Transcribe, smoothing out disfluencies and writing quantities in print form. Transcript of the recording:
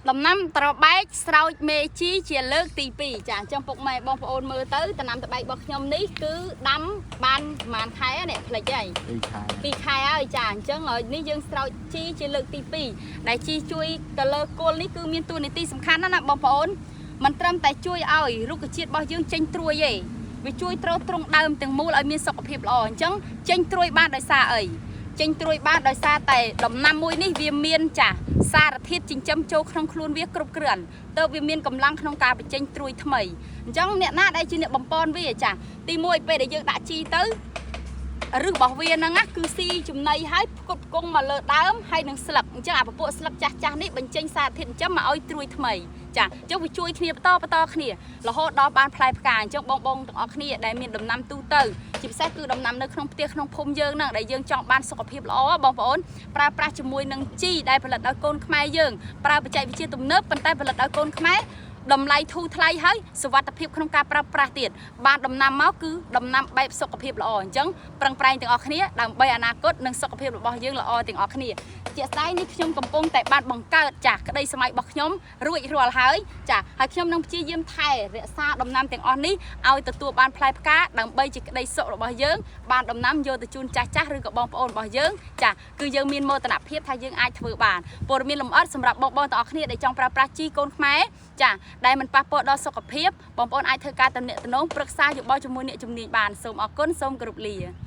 ដំណាំត្របែកស្រោចមេជីជាលើកទី2ចាអញ្ចឹងពុកម៉ែបងប្អូនមើលទៅដំណាំត្របែករបស់ខ្ញុំនេះគឺដាំបានប្រហែលខែនេះផ្លេចហើយ2ខែហើយចាអញ្ចឹងនេះយើងស្រោចជីជាលើកទី2ដែលជីជួយទៅលើគល់នេះគឺមានតួនាទីសំខាន់ណាស់បងប្អូនមិនត្រឹមតែជួយឲ្យរុក្ខជាតិរបស់យើងចេញត្រួយទេវាជួយទ្រទ្រង់ដើមទាំងមូលឲ្យមានសុខភាពល្អអញ្ចឹងចេញត្រួយបានដោយសារអីចេញត្រួយបានដោយសារតែដំណាំមួយនេះវាមានចាសារធាតុចិញ្ចឹមចូលក្នុងខ្លួនវាគ្រប់គ្រាន់ទៅវាមានកម្លាំងក្នុងការបញ្ចេញត្រួយថ្មីអញ្ចឹងអ្នកណាដែលជាអ្នកបំពន់វាចាទី1ពេលដែលយើងដាក់ជីទៅឬរបស់វាហ្នឹងណាគឺស៊ីចំណីហើយផ្គត់ផ្គង់មកលើដើមហើយនឹងស្លឹកអញ្ចឹងអាពពួកស្លឹកចាស់ចាស់នេះបញ្ចេញសារធាតុចិញ្ចឹមមកឲ្យត្រួយថ្មីចាអញ្ចឹងវាជួយគ្នាបន្តគ្នារហូតដល់បានផ្លែផ្កាអញ្ចឹងបងទាំងអស់គ្នាដែលមានដំណាំទូទៅជាពិសេសគឺដំណាំនៅក្នុងផ្ទះក្នុងភូមិយើងហ្នឹងដែលយើងចង់បានសុខភាពល្អបងប្អូនប្រើប្រាស់ជាមួយនឹងជីដែលផលិតដោយកូនខ្មែរយើងប្រើបច្ចេកវិទ្យាទំនើបប៉ុន្តែផលិតដោយកូនខ្មែរតម្លៃធូរថ្លៃហើយសុវត្ថិភាពក្នុងការប្រើប្រាស់ទៀតបានដំណាំមកគឺដំណាំបែបសុខភាពល្អអញ្ចឹងប្រឹងប្រែងទាំងអស់គ្នាដើម្បីអនាគតនិងសុខភាពរបស់យើងល្អទាំងអស់គ្នាជាក់ស្ដែងនេះខ្ញុំកំពុងតែបានបង្កើតចាក្តីសម័យរបស់ខ្ញុំរួចរាល់ហើយចាហើយខ្ញុំនឹងព្យាយាមថែរក្សាដំណាំទាំងអស់នេះឲ្យទទួលបានផ្លែផ្កាដើម្បីជាក្តីសុខរបស់យើងបានដំណាំយកទៅជូនចាស់ឬក៏បងប្អូនរបស់យើងចាគឺយើងមានមោទនភាពថាយើងអាចធ្វើបានព័ត៌មានលម្អិតសម្រាប់បងទាំងអស់គ្នាដែលចង់ប្រើប្រាស់ជីកូនខ្មែរចាដែលមិនប៉ះពាល់ដល់សុខភាពបងប្អូនអាចធ្វើការទំនាក់ទំនងប្រឹក្សាយោបល់ជាមួយអ្នកជំនាញបានសូមអរគុណសូមគោរពលា